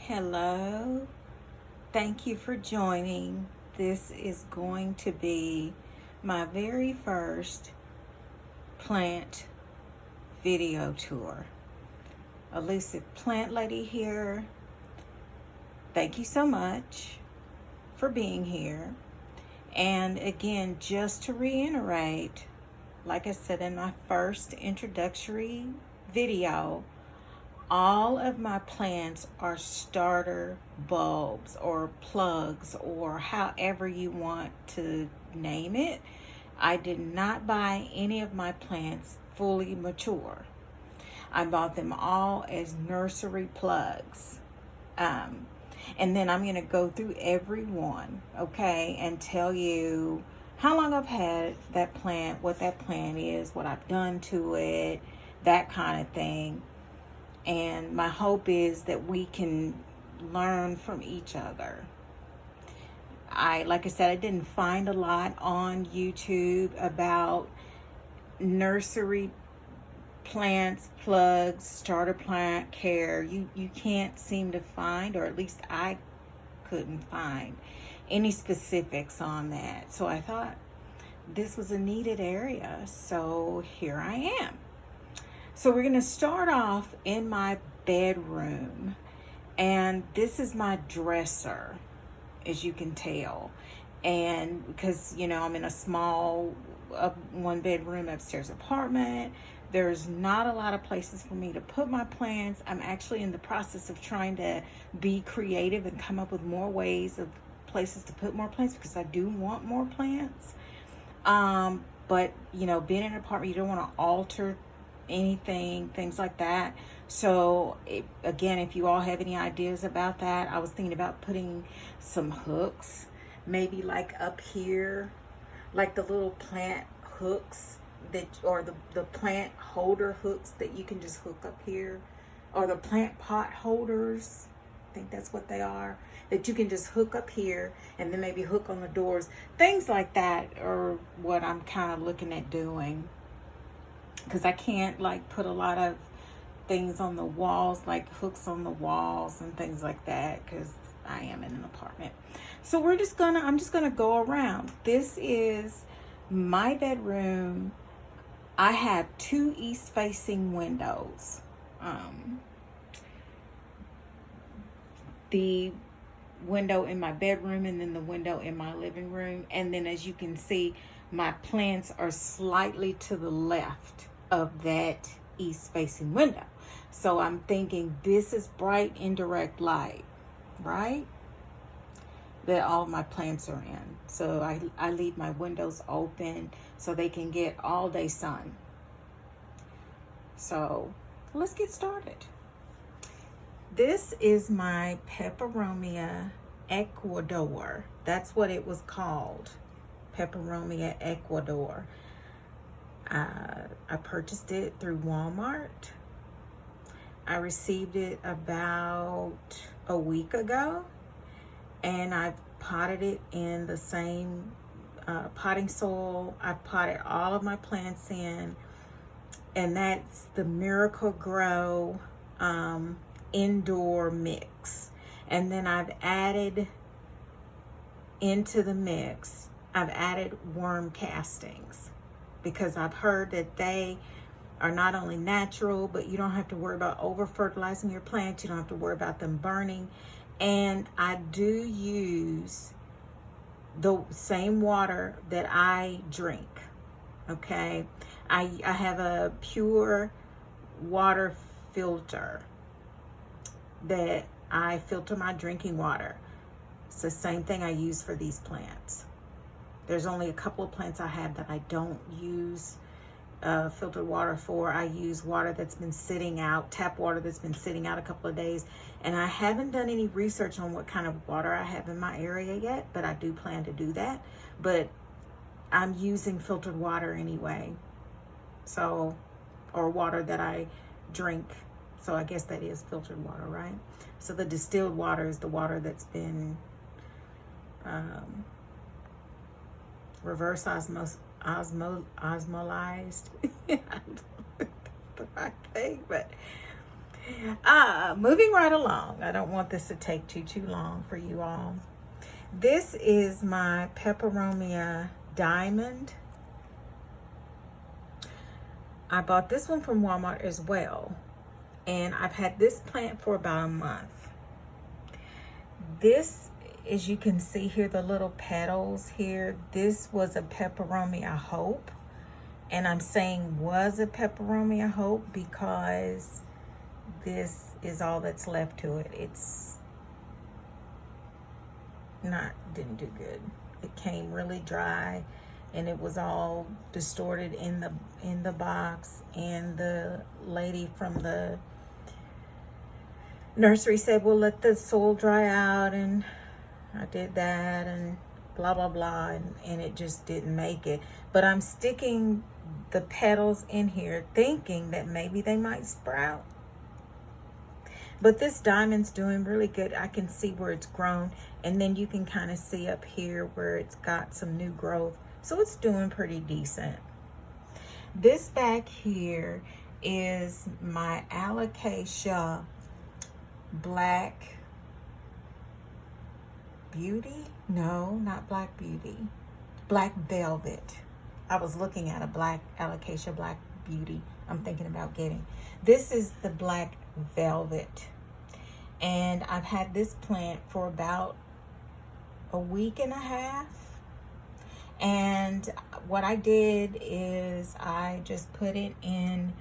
Hello, thank you for joining. This is going to be my very first plant video tour. Elusive Plant Lady here. Thank you so much for being here. And again, just to reiterate, like I said in my first introductory video, all of my plants are starter bulbs or plugs or however you want to name it. I did not buy any of my plants fully mature. I bought them all as nursery plugs. And then I'm going to go through every one, okay, and tell you how long I've had that plant, what that plant is, what I've done to it, that kind of thing. And my hope is that we can learn from each other. Like I said, I didn't find a lot on YouTube about nursery plants, plugs, starter plant care. You can't seem to find, or at least I couldn't find any specifics on that. So I thought this was a needed area. So here I am. So we're going to start off in my bedroom, and this is my dresser, as you can tell. And because, I'm in a small one bedroom upstairs apartment, there's not a lot of places for me to put my plants. I'm actually in the process of trying to be creative and come up with more ways of places to put more plants, because I do want more plants. But, being in an apartment, you don't want to alter anything, things like that. So again, if you all have any ideas about that, I was thinking about putting some hooks, maybe like up here, like the little plant hooks that, or the plant holder hooks that you can just hook up here, or the plant pot holders, I think that's what they are, that you can just hook up here and then maybe hook on the doors. Things like that are what I'm kind of looking at doing, because I can't put a lot of things on the walls, like hooks on the walls and things like that, because I am in an apartment. So I'm just gonna go around. This is my bedroom. I have 2 east-facing windows. The window in my bedroom, and then the window in my living room. And then, as you can see, my plants are slightly to the left of that east-facing window. So I'm thinking this is bright indirect light, right, that all of my plants are in. So I leave my windows open so they can get all day sun. So let's get started. This is my Peperomia Ecuador. That's what it was called, Peperomia Ecuador. I purchased it through Walmart. I received it about a week ago, and I've potted it in the same potting soil I potted all of my plants in, and that's the Miracle Grow indoor mix. And then I've added into the mix, I've added worm castings, because I've heard that they are not only natural, but you don't have to worry about over fertilizing your plants. You don't have to worry about them burning. And I do use the same water that I drink. Okay, I have a pure water filter that I filter my drinking water. It's the same thing I use for these plants. There's only a couple of plants I have that I don't use filtered water for. I use water that's been sitting out, tap water that's been sitting out a couple of days. And I haven't done any research on what kind of water I have in my area yet, but I do plan to do that. But I'm using filtered water anyway. So, or water that I drink. So I guess that is filtered water, right? So the distilled water is the water that's been reverse osmolized. I don't know if that's the right thing, but Moving right along. I don't want this to take too long for you all. This is my peperomia diamond. I bought this one from Walmart as well, and I've had this plant for about a month. This, as you can see here, the little petals here, this was a peperomia hope. And I'm saying was a peperomia hope because this is all that's left to it. It's didn't do good. It came really dry, and it was all distorted in the box. And the lady from the nursery said, well, let the soil dry out, and I did that, and blah blah blah, and it just didn't make it. But I'm sticking the petals in here thinking that maybe they might sprout. But this diamond's doing really good. I can see where it's grown, and then you can kind of see up here where it's got some new growth. So it's doing pretty decent. This back here is my Alocasia Black Beauty. No, not Black Beauty. Black Velvet. I was looking at a black Alocasia Black Beauty. I'm thinking about getting. This is the Black Velvet. And I've had this plant for about a week and a half. And what I did is I just put it in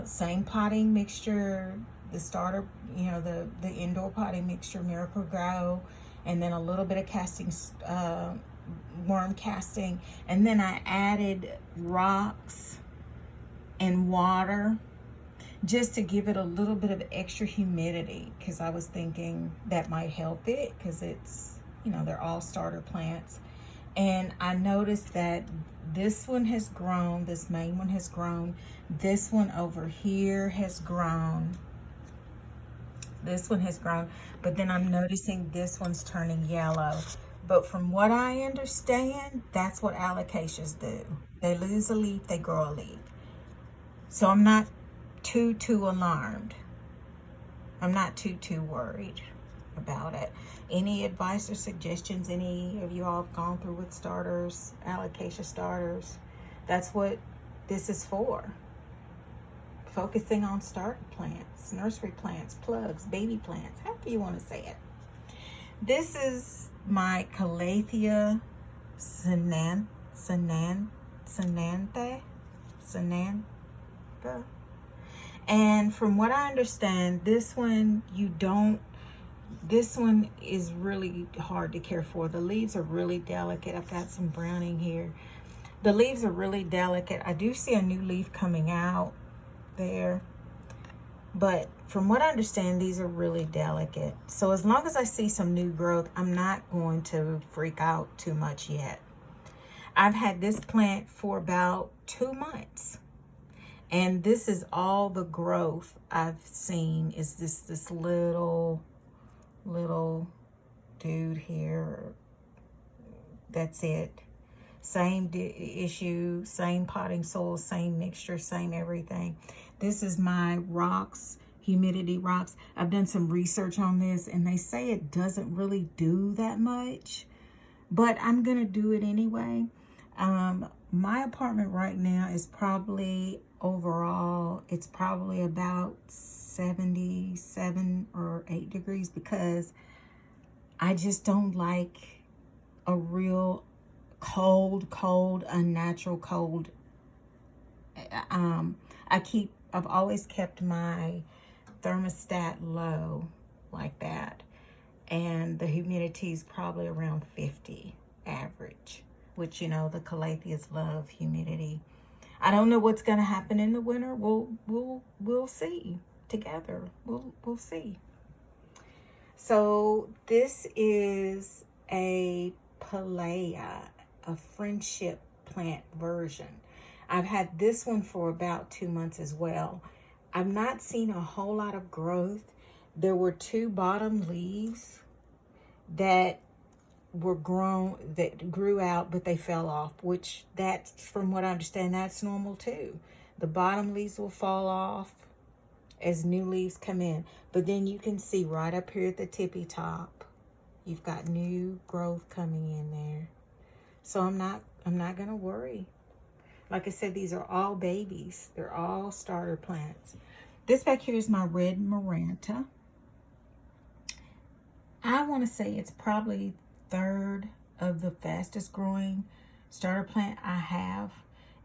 same potting mixture, the starter, you know, the indoor potting mixture, Miracle Grow, and then a little bit of casting, worm casting, and then I added rocks and water just to give it a little bit of extra humidity, because I was thinking that might help it, because it's, you know, they're all starter plants. And I noticed that this one has grown, this main one has grown, this one over here has grown, this one has grown, but then I'm noticing this one's turning yellow. But from what I understand, that's what Alocasias do. They lose a leaf, they grow a leaf. So I'm not too alarmed. I'm not too worried about it. Any advice or suggestions any of you all have gone through with starters, Alocasia starters? That's what this is for. Focusing on starter plants, nursery plants, plugs, baby plants, however you want to say it. This is my Calathea Sinantha. And from what I understand, this one is really hard to care for. The leaves are really delicate. I've got some browning here. The leaves are really delicate. I do see a new leaf coming out there, but from what I understand, these are really delicate. So as long as I see some new growth, I'm not going to freak out too much yet. I've had this plant for about 2 months, and this is all the growth I've seen. Is this little dude here. That's it. Same issue, same potting soil, same mixture, same everything. This is my rocks, humidity rocks. I've done some research on this, and they say it doesn't really do that much, but I'm gonna do it anyway. My apartment right now is probably overall, it's probably about 77 or 8 degrees, because I just don't like a real cold, unnatural cold. I've always kept my thermostat low like that, and the humidity is probably around 50 average, which, you know, the Calatheas love humidity. I don't know what's going to happen in the winter. We'll see together. We'll see. So this is a Pilea, a friendship plant version. I've had this one for about 2 months as well. I've not seen a whole lot of growth. There were 2 bottom leaves that were that grew out, but they fell off, which that's, from what I understand, that's normal too. The bottom leaves will fall off, as new leaves come in. But then you can see right up here at the tippy top, you've got new growth coming in there. So I'm not gonna worry. Like I said, these are all babies. They're all starter plants. This back here is my red Maranta. I want to say it's probably third of the fastest growing starter plant I have,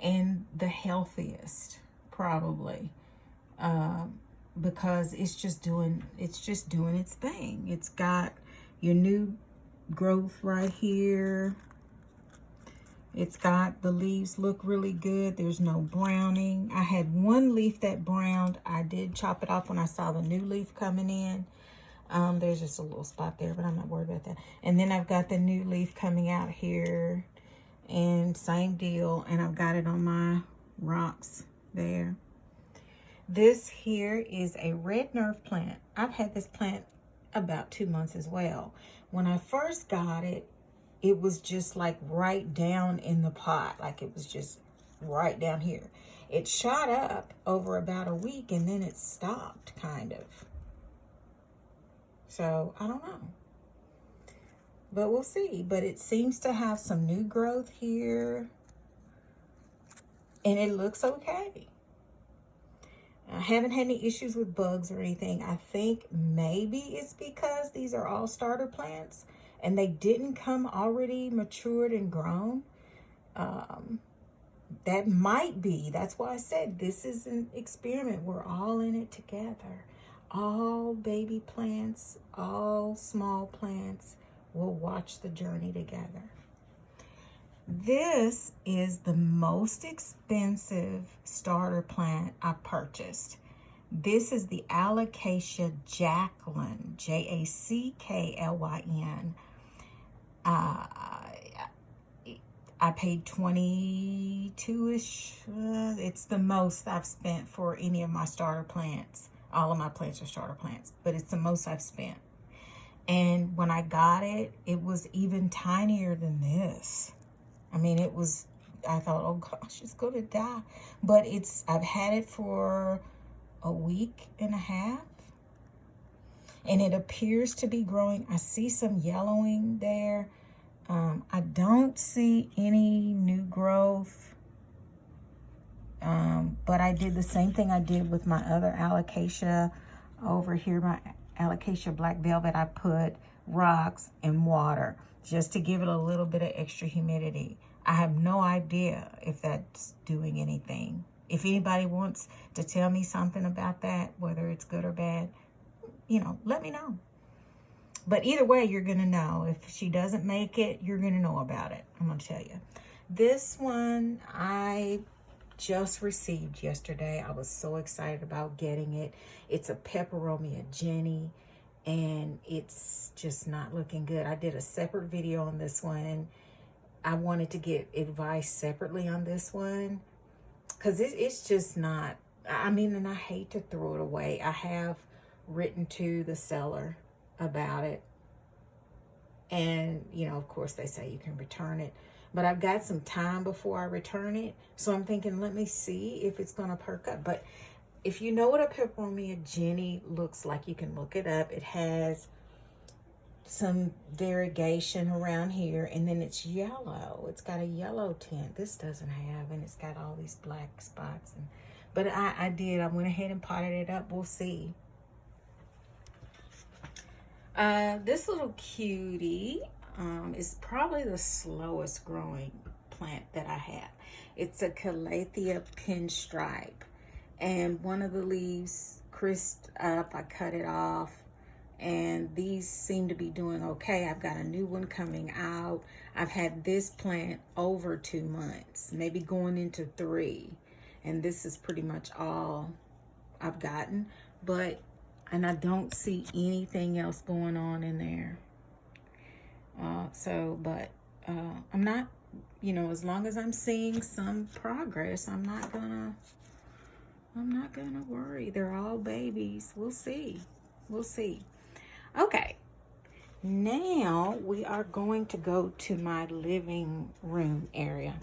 and the healthiest probably, because it's just doing its thing. It's got your new growth right here. It's got, the leaves look really good. There's no browning. I had one leaf that browned. I did chop it off when I saw the new leaf coming in. There's just a little spot there, but I'm not worried about that. And then I've got the new leaf coming out here, and same deal. And I've got it on my rocks there. This here is a red nerve plant. I've had this plant about 2 months as well. When I first got it, it was just like right down in the pot. Like it was just right down here. It shot up over about a week, and then it stopped kind of. So I don't know, but we'll see. But it seems to have some new growth here, and it looks okay. I haven't had any issues with bugs or anything. I think maybe it's because these are all starter plants and they didn't come already matured and grown. That might be. That's why I said this is an experiment. We're all in it together. All baby plants, all small plants. We'll watch the journey together. This is the most expensive starter plant I purchased. This is the Alocasia Jacqueline, Jacklyn. I paid $22-ish. It's the most I've spent for any of my starter plants. All of my plants are starter plants, but it's the most I've spent. And when I got it, it was even tinier than this. I mean, it was, I thought, oh gosh, it's going to die. But I've had it for a week and a half. And it appears to be growing. I see some yellowing there. I don't see any new growth. But I did the same thing I did with my other Alocasia over here, my Alocasia Black Velvet. I put rocks and water just to give it a little bit of extra humidity. I have no idea if that's doing anything. If anybody wants to tell me something about that, whether it's good or bad, let me know. But either way, you're going to know. If she doesn't make it, you're going to know about it. I'm going to tell you. This one I just received yesterday. I was so excited about getting it. It's a Peperomia Jenny, and it's just not looking good. I did a separate video on this one, and I wanted to get advice separately on this one because it's just not, I mean, and I hate to throw it away. I have written to the seller about it, and of course they say you can return it, but I've got some time before I return it, so I'm thinking, let me see if it's gonna perk up. But if you know what a Peperomia Jenny looks like, you can look it up. It has some variegation around here, and then it's yellow. It's got a yellow tint. This doesn't have, and it's got all these black spots. But I went ahead and potted it up. We'll see. This little cutie is probably the slowest growing plant that I have. It's a Calathea pinstripe, and one of the leaves crisped up. I cut it off, and these seem to be doing okay. I've got a new one coming out. I've had this plant over 2 months, maybe going into 3, and this is pretty much all I've gotten. And I don't see anything else going on in there. I'm not, as long as I'm seeing some progress, I'm not gonna worry. They're all babies. We'll see. Okay. Now we are going to go to my living room area.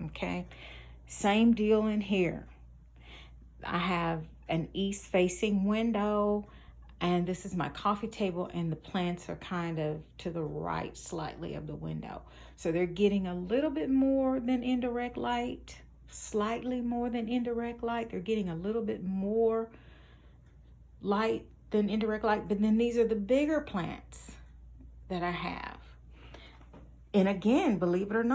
Okay. Same deal in here. I have an east-facing window, and this is my coffee table, and the plants are kind of to the right slightly of the window. So they're getting a little bit more than indirect light, slightly more than indirect light. They're getting a little bit more light than indirect light, but then these are the bigger plants that I have. And again, believe it or not,